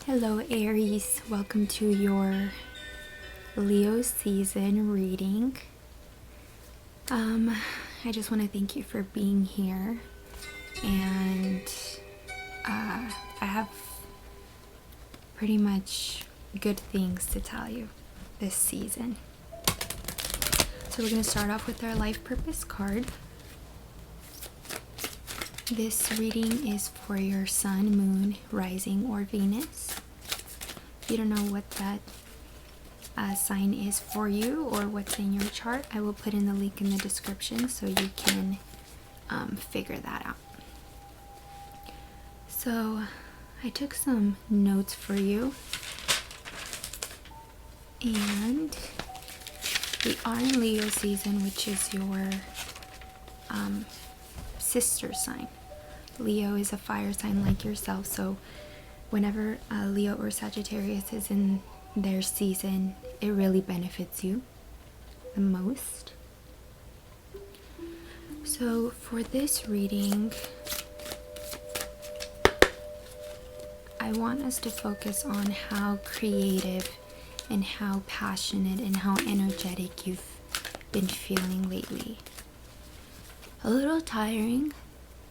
Hello Aries, welcome to your Leo season reading. I just want to thank you for being here, and I have pretty much good things to tell you this season. So we're going to start off with our life purpose card. This reading is for your sun, moon, rising, or Venus. If you don't know what that sign is for you or what's in your chart, I will put in the link in the description so you can figure that out. So I took some notes for you, and we are in Leo season, which is your sister sign. Leo is a fire sign like yourself, so whenever Leo or Sagittarius is in their season, it really benefits you the most. So for this reading, I want us to focus on how creative and how passionate and how energetic you've been feeling lately. A little tiring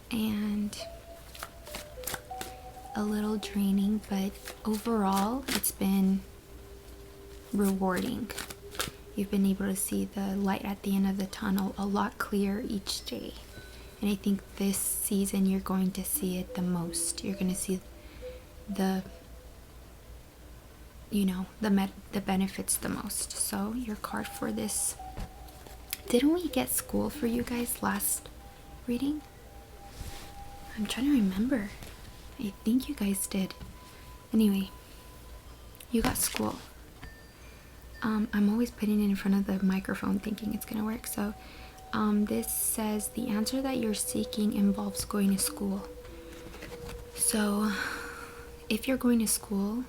and a little draining, but overall it's been rewarding. You've been able to see the light at the end of the tunnel a lot clearer each day, and I think this season you're going to see it the most. You're going to see the benefits the most. So your card for this, didn't we get school for you guys last reading? I'm trying to remember. I think you guys did. Anyway, you got school. I'm always putting it in front of the microphone thinking it's gonna work. So this says the answer that you're seeking involves going to school. So if you're going to school,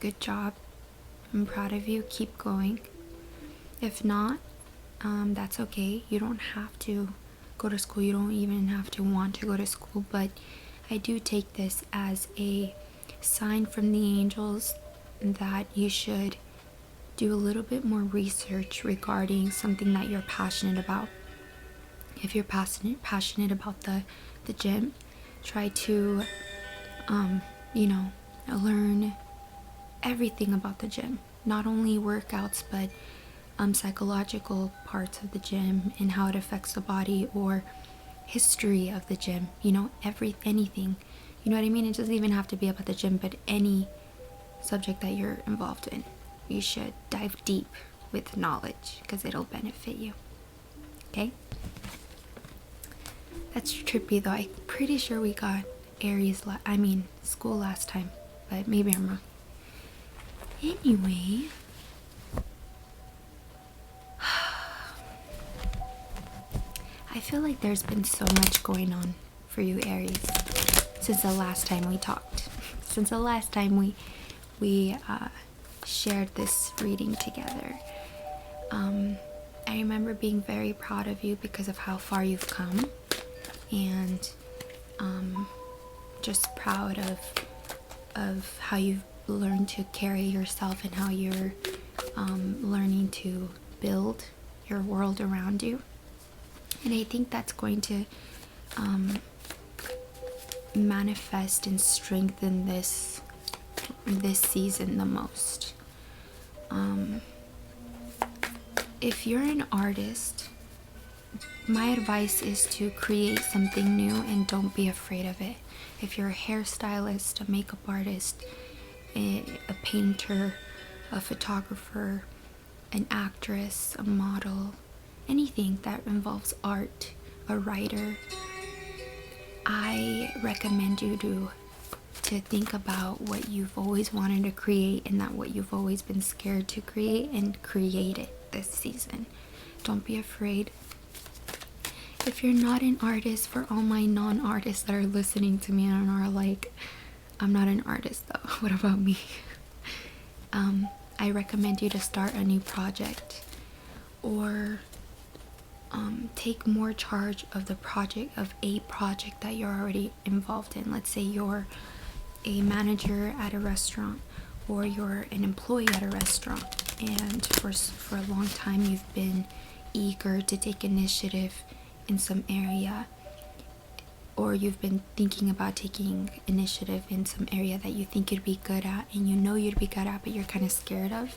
good job. I'm proud of you. Keep going. If not, that's okay. You don't have to go to school. You don't even have to want to go to school, but I do take this as a sign from the angels that you should do a little bit more research regarding something that you're passionate about. If you're passionate about the gym, try to learn everything about the gym, not only workouts but psychological parts of the gym and how it affects the body, or history of the gym, anything, you know what I mean? It doesn't even have to be about the gym, but any subject that you're involved in, you should dive deep with knowledge because it'll benefit you. Okay, that's trippy though. I'm pretty sure we got Aries school last time, but maybe I'm wrong. Anyway, I feel like there's been so much going on for you, Aries, since the last time we talked. Since the last time we shared this reading together. I remember being very proud of you because of how far you've come, and just proud of how you've learned to carry yourself and how you're learning to build your world around you. And I think that's going to manifest and strengthen this season the most. If you're an artist, my advice is to create something new and don't be afraid of it. If you're a hairstylist, a makeup artist, a painter, a photographer, an actress, a model, anything that involves art, a writer, I recommend you to think about what you've always wanted to create and not what you've always been scared to create, and create it this season. Don't be afraid. If you're not an artist, for all my non-artists that are listening to me and are like, I'm not an artist though, what about me? I recommend you to start a new project, or take more charge of a project that you're already involved in. Let's say you're a manager at a restaurant, or you're an employee at a restaurant, and for a long time you've been eager to take initiative in some area, or you've been thinking about taking initiative in some area that you think you'd be good at, and you know you'd be good at, but you're kind of scared of.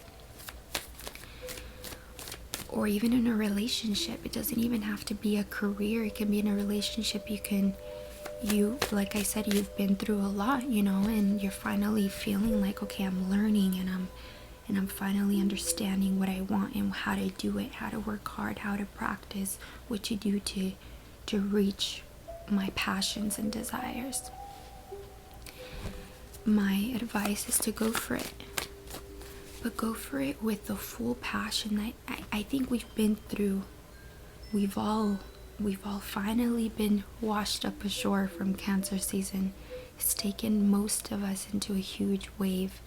Or even in a relationship, it doesn't even have to be a career. It can be in a relationship. Like I said, you've been through a lot, and you're finally feeling like, okay, I'm learning, and I'm finally understanding what I want and how to do it, how to work hard, how to practice what to do to reach my passions and desires. My advice is to go for it, but go for it with the full passion that I think we've been through. We've all finally been washed up ashore from Cancer season. It's taken most of us into a huge wave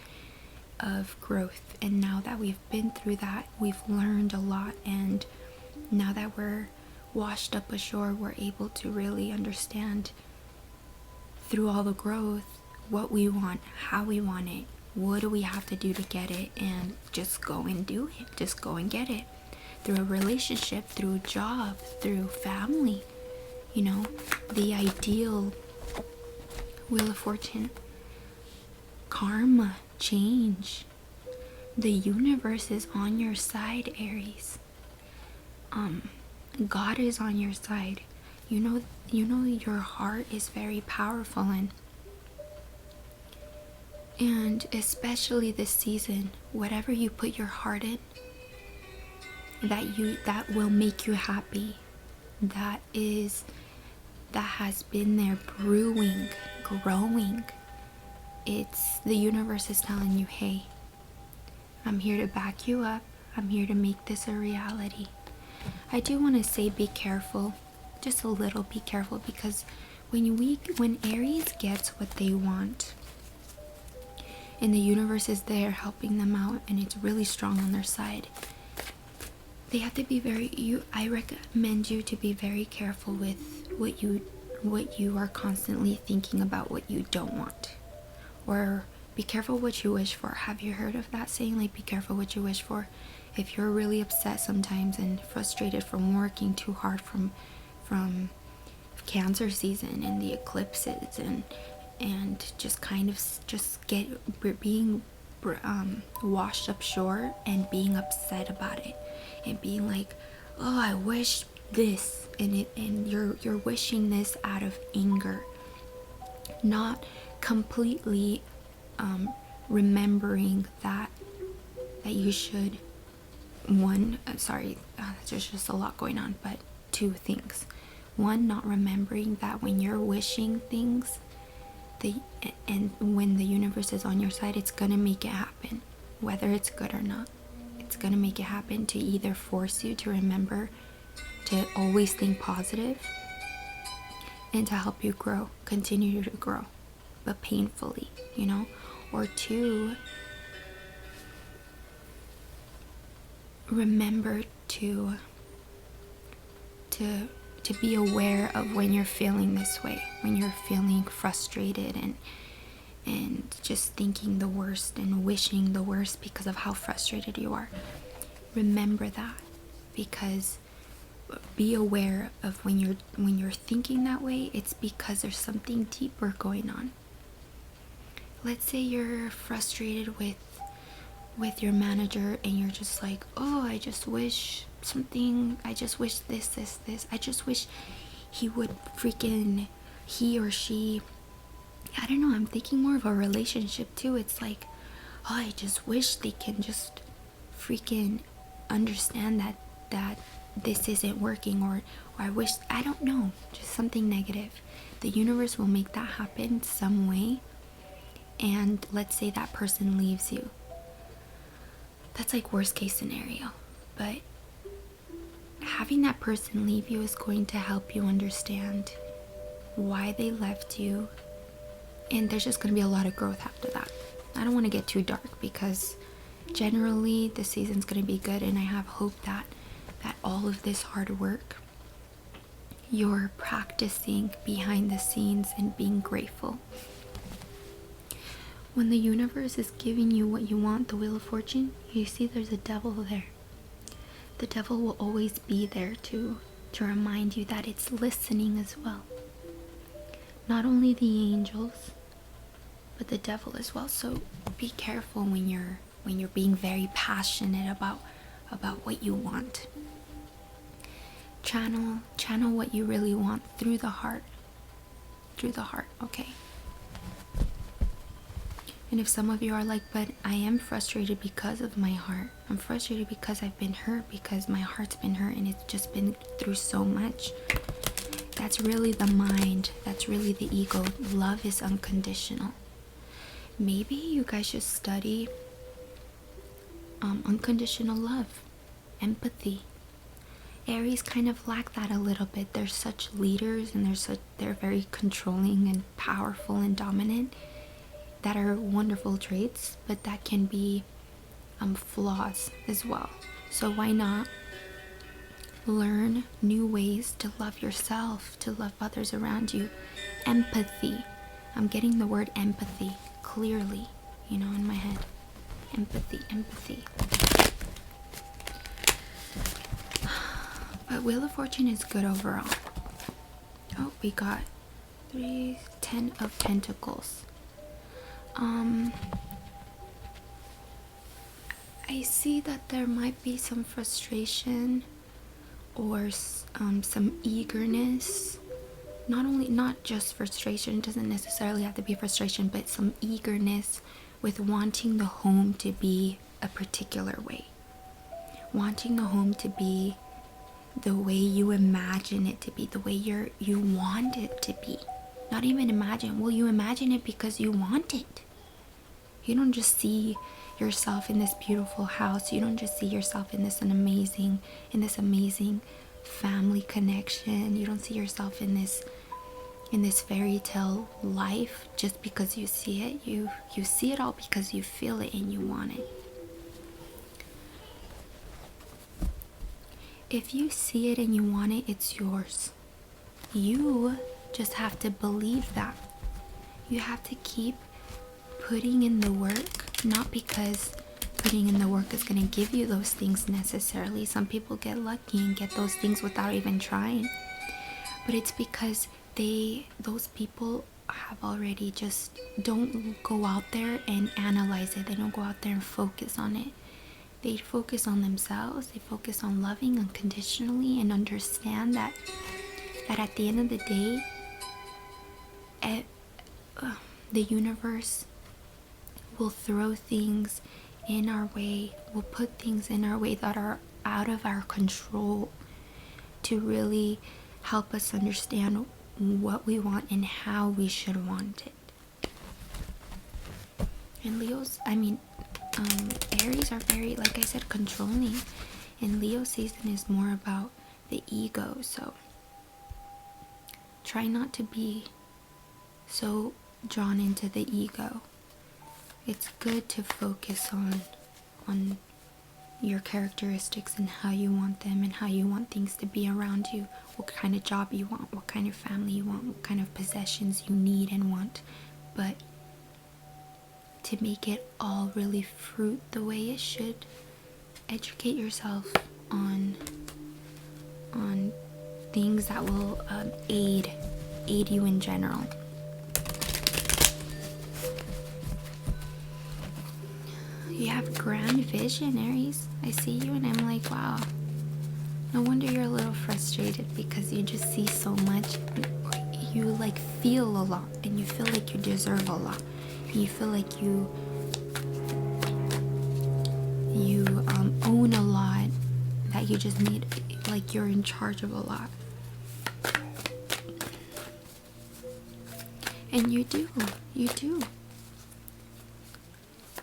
of growth, and now that we've been through that, we've learned a lot, and now that we're washed up ashore, we're able to really understand through all the growth what we want, how we want it, what do we have to do to get it, and just go and do it. Just go and get it. Through a relationship, through a job, through family, the ideal Wheel of Fortune, karma, change. The universe is on your side, Aries. God is on your side. You know your heart is very powerful, and especially this season, whatever you put your heart in, that will make you happy, that has been there brewing, growing. It's the universe is telling you, hey, I'm here to back you up. I'm here to make this a reality. I do want to say be careful, just a little be careful, because when Aries gets what they want and the universe is there helping them out and it's really strong on their side, they have to be I recommend you to be very careful with what you are constantly thinking about what you don't want. Or be careful what you wish for. Have you heard of that saying, like, be careful what you wish for? If you're really upset sometimes and frustrated from working too hard from Cancer season and the eclipses and just kind of being washed up shore and being upset about it and being like, oh, I wish this, and you're wishing this out of anger, not completely remembering that you should there's just a lot going on, but two things. One, not remembering that when you're wishing things, and when the universe is on your side, it's gonna make it happen, whether it's good or not. It's gonna make it happen to either force you to remember to always think positive and to help you grow, continue to grow, but painfully, or two, remember to be aware of when you're feeling this way, when you're feeling frustrated and just thinking the worst and wishing the worst because of how frustrated you are. Remember that, because be aware of when you're thinking that way, it's because there's something deeper going on. Let's say you're frustrated with your manager and you're just like, oh, I just wish this. I just wish he would he or she, I don't know, I'm thinking more of a relationship too. It's like, oh, I just wish they can just freaking understand that this isn't working, or I wish, I don't know, just something negative. The universe will make that happen some way. And let's say that person leaves you. That's like worst case scenario, but having that person leave you is going to help you understand why they left you, and there's just going to be a lot of growth after that. I don't want to get too dark, because generally the season's going to be good, and I have hope that all of this hard work you're practicing behind the scenes and being grateful. when the universe is giving you what you want, the Wheel of Fortune, you see there's a devil there. The devil will always be there to remind you that it's listening as well. Not only the angels, but the devil as well. So be careful when you're being very passionate about what you want. Channel what you really want through the heart. Okay? And if some of you are like, but I am frustrated because of my heart. I'm frustrated because I've been hurt, because my heart's been hurt and it's just been through so much. That's really the mind. That's really the ego. Love is unconditional. Maybe you guys should study unconditional love, empathy. Aries kind of lack that a little bit. They're such leaders and they're very controlling and powerful and dominant. That are wonderful traits, but that can be flaws as well. So why not learn new ways to love yourself, to love others around you? Empathy. I'm getting the word empathy clearly, in my head. Empathy. But Wheel of Fortune is good overall. Oh, we got 10 of Pentacles. I see that there might be some frustration or some eagerness. Not just frustration, it doesn't necessarily have to be frustration, but some eagerness with wanting the home to be a particular way. Wanting the home to be the way you imagine it to be, the way you want it to be. Not even imagine. Well, you imagine it because you want it. You don't just see yourself in this beautiful house. You don't just see yourself in this amazing family connection. You don't see yourself in this fairy tale life just because you see it. You see it all because you feel it and you want it. If you see it and you want it, it's yours. You just have to believe that. You have to keep putting in the work, not because putting in the work is going to give you those things necessarily. Some people get lucky and get those things without even trying. But it's because those people have already just don't go out there and analyze it. They don't go out there and focus on it. They focus on themselves. They focus on loving unconditionally and understand that at the end of the day, the universe will throw things in our way, will put things in our way that are out of our control to really help us understand what we want and how we should want it. And Aries are very, like I said, controlling, and Leo season is more about the ego, so try not to be so drawn into the ego. It's good to focus on your characteristics and how you want them and how you want things to be around you, what kind of job you want, what kind of family you want, what kind of possessions you need and want, but to make it all really fruit the way it should, educate yourself on things that will aid you in general. You have grand vision, Aries. I see you and I'm like, wow. No wonder you're a little frustrated, because you just see so much. You like feel a lot and you feel like you deserve a lot. And you feel like you own a lot, that you just need, like you're in charge of a lot. And you do.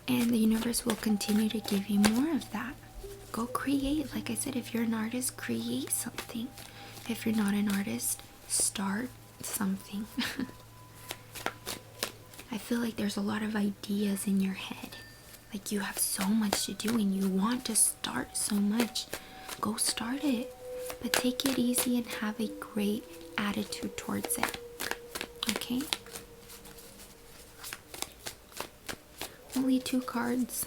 And the universe will continue to give you more of that. Go create. Like I said, if you're an artist, create something. If you're not an artist, start something. I feel like there's a lot of ideas in your head. Like you have so much to do and you want to start so much. Go start it. But take it easy and have a great attitude towards it. Okay? Only 2 cards.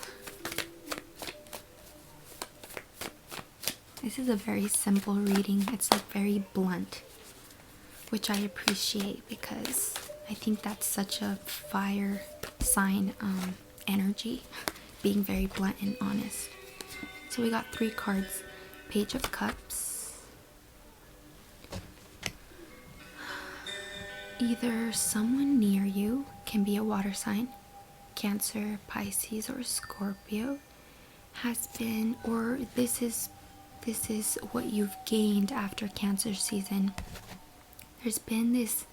This is a very simple reading. It's like very blunt, which I appreciate because I think that's such a fire sign energy, being very blunt and honest. So we got 3 cards. Page of Cups. Either someone near you, can be a water sign, Cancer, Pisces, or Scorpio, has been, or this is what you've gained after Cancer season. There's been this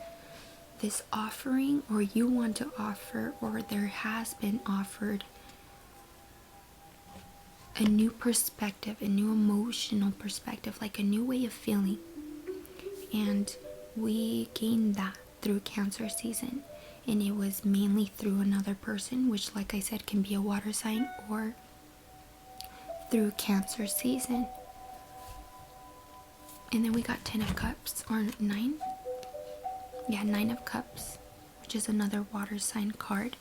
offering, or you want to offer, or there has been offered a new perspective, a new emotional perspective, like a new way of feeling. And we gained that through Cancer season, and it was mainly through another person, which, like I said, can be a water sign, or through Cancer season. And then we got 10 of Cups, or 9. Yeah, 9 of Cups, which is another water sign card.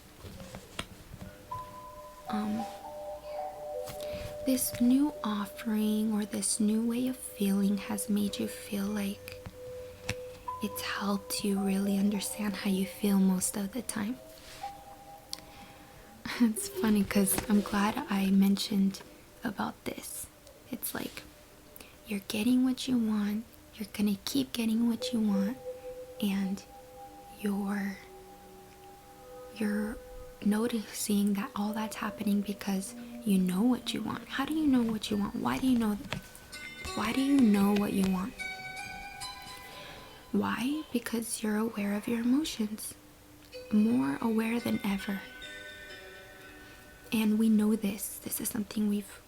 This new offering, or this new way of feeling, has made you feel like it's helped you really understand how you feel most of the time. It's funny because I'm glad I mentioned about this. It's like you're getting what you want, you're gonna keep getting what you want, and you're noticing that all that's happening because you know what you want. How do you know what you want? Why do you know what you want? Why? Because you're aware of your emotions, more aware than ever. And we know this is something we've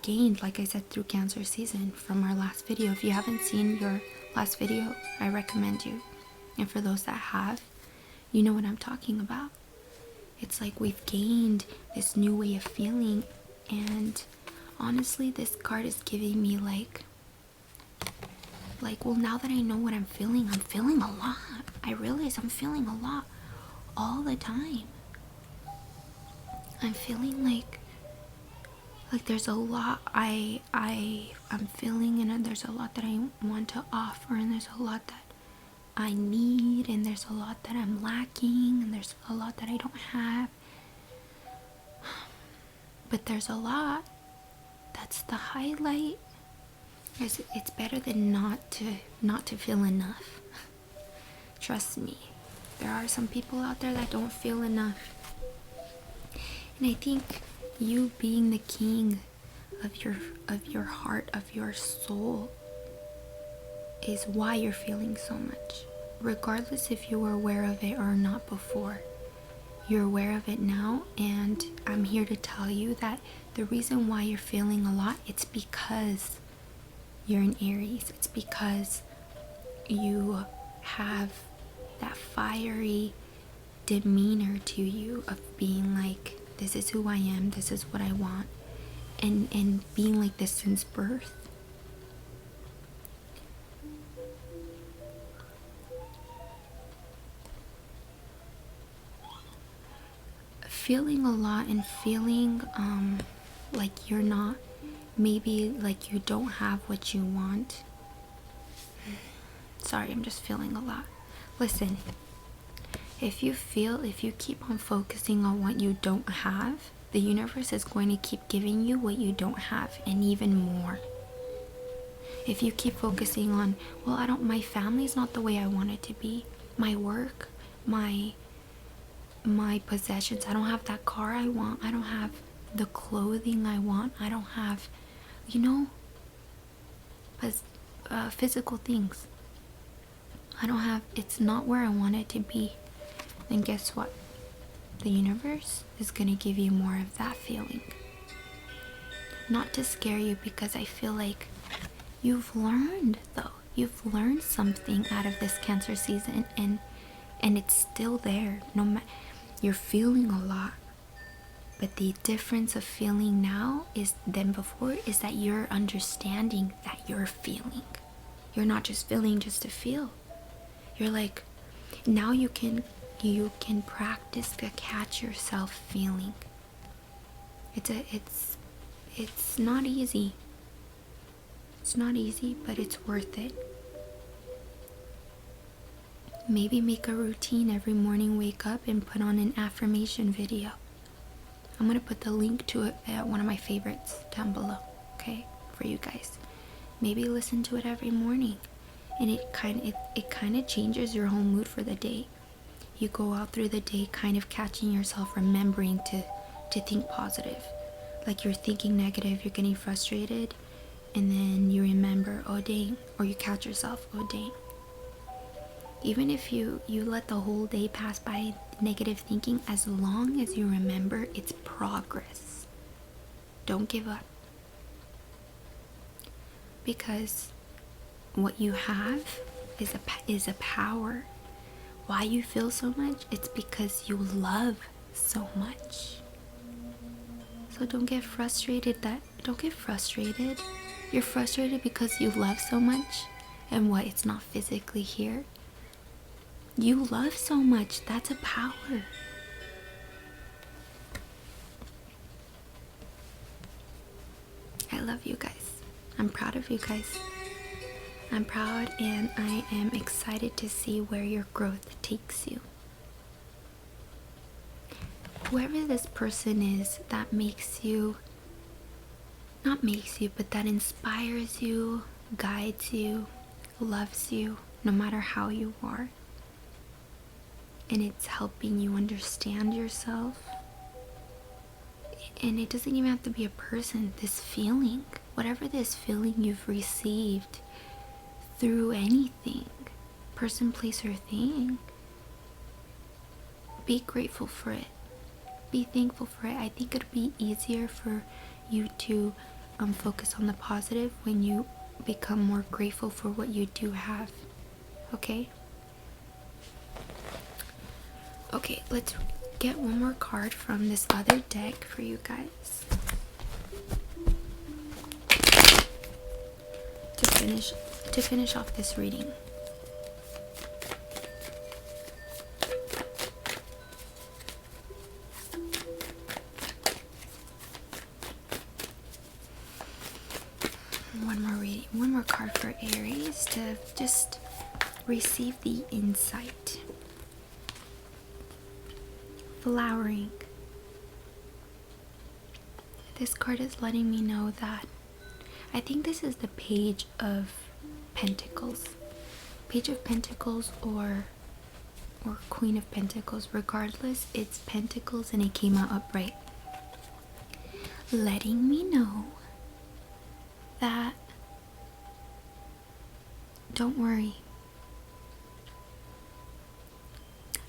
gained, like I said, through Cancer season from our last video. If you haven't seen your last video, I recommend you. And for those that have, you know what I'm talking about. It's like we've gained this new way of feeling, and honestly, this card is giving me like, well, now that I know what I'm feeling a lot. I realize I'm feeling a lot all the time. I'm feeling like there's a lot I'm feeling, and there's a lot that I want to offer, and there's a lot that I need, and there's a lot that I'm lacking, and there's a lot that I don't have. But there's a lot. That's the highlight. It's better than not to feel enough. Trust me. There are some people out there that don't feel enough. And I think you being the king of your heart, of your soul, is why you're feeling so much. Regardless if you were aware of it or not before, you're aware of it now, and I'm here to tell you that the reason why you're feeling a lot, it's because you're an Aries. It's because you have that fiery demeanor to you of being like, this is who I am, this is what I want, and being like this since birth. Feeling a lot and feeling like you're not, maybe like you don't have what you want. Sorry, I'm just feeling a lot. Listen, if you keep on focusing on what you don't have, the universe is going to keep giving you what you don't have, and even more. If you keep focusing on, well, my family's not the way I want it to be, my work, my possessions, I don't have that car I want, I don't have the clothing I want, I don't have, physical things, I don't have, it's not where I want it to be, then guess what? The universe is going to give you more of that feeling. Not to scare you, because I feel like you've learned, though. You've learned something out of this Cancer season, and it's still there. You're feeling a lot, but the difference of feeling now than before is that you're understanding that you're feeling. You're not just feeling just to feel. You're like, now you can you can practice the catch yourself feeling. It's not easy. It's not easy, but it's worth it. Maybe make a routine every morning, wake up and put on an affirmation video. I'm gonna put the link to it at one of my favorites down below, okay, for you guys. Maybe listen to it every morning, and it kind of changes your whole mood for the day. You go out through the day kind of catching yourself, remembering to think positive. Like you're thinking negative, you're getting frustrated, and then you remember, oh dang, or you catch yourself, oh dang. Even if you let the whole day pass by negative thinking, as long as you remember, it's progress. Don't give up. Because what you have is a power. Why you feel so much? It's because you love so much. So don't get frustrated. Don't get frustrated. You're frustrated because you love so much, and what? It's not physically here. You love so much. That's a power. I love you guys. I'm proud of you guys. I'm proud, and I am excited to see where your growth takes you. Whoever this person is that but that inspires you, guides you, loves you, no matter how you are, and it's helping you understand yourself. And it doesn't even have to be a person. This feeling, whatever this feeling you've received through anything, person, place, or thing, be grateful for it. Be thankful for it. I think it'll be easier for you to focus on the positive when you become more grateful for what you do have. Okay? Okay, let's get one more card from this other deck for you guys to finish off this reading. One more card for Aries to just receive the insight. Flowering. This card is letting me know that I think this is the Page of Pentacles. Page of Pentacles or Queen of Pentacles. Regardless, it's Pentacles and it came out upright. Letting me know that don't worry.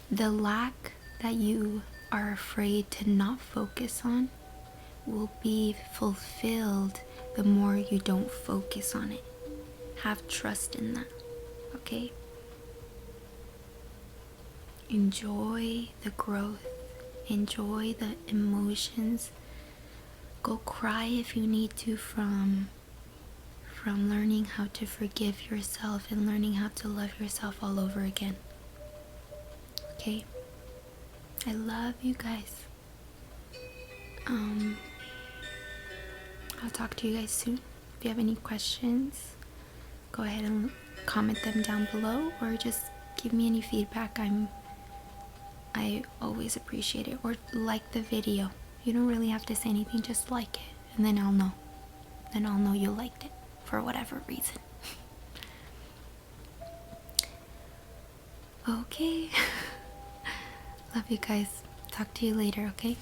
The lack that you are afraid to not focus on will be fulfilled the more you don't focus on it. Have trust in that, okay? Enjoy the growth. Enjoy the emotions. Go cry if you need to from learning how to forgive yourself and learning how to love yourself all over again. Okay? I love you guys. I'll talk to you guys soon. If you have any questions, go ahead and comment them down below, or just give me any feedback. I always appreciate it. Or like the video. You don't really have to say anything, just like it, and then I'll know. Then I'll know you liked it for whatever reason. Okay. Love you guys. Talk to you later, okay?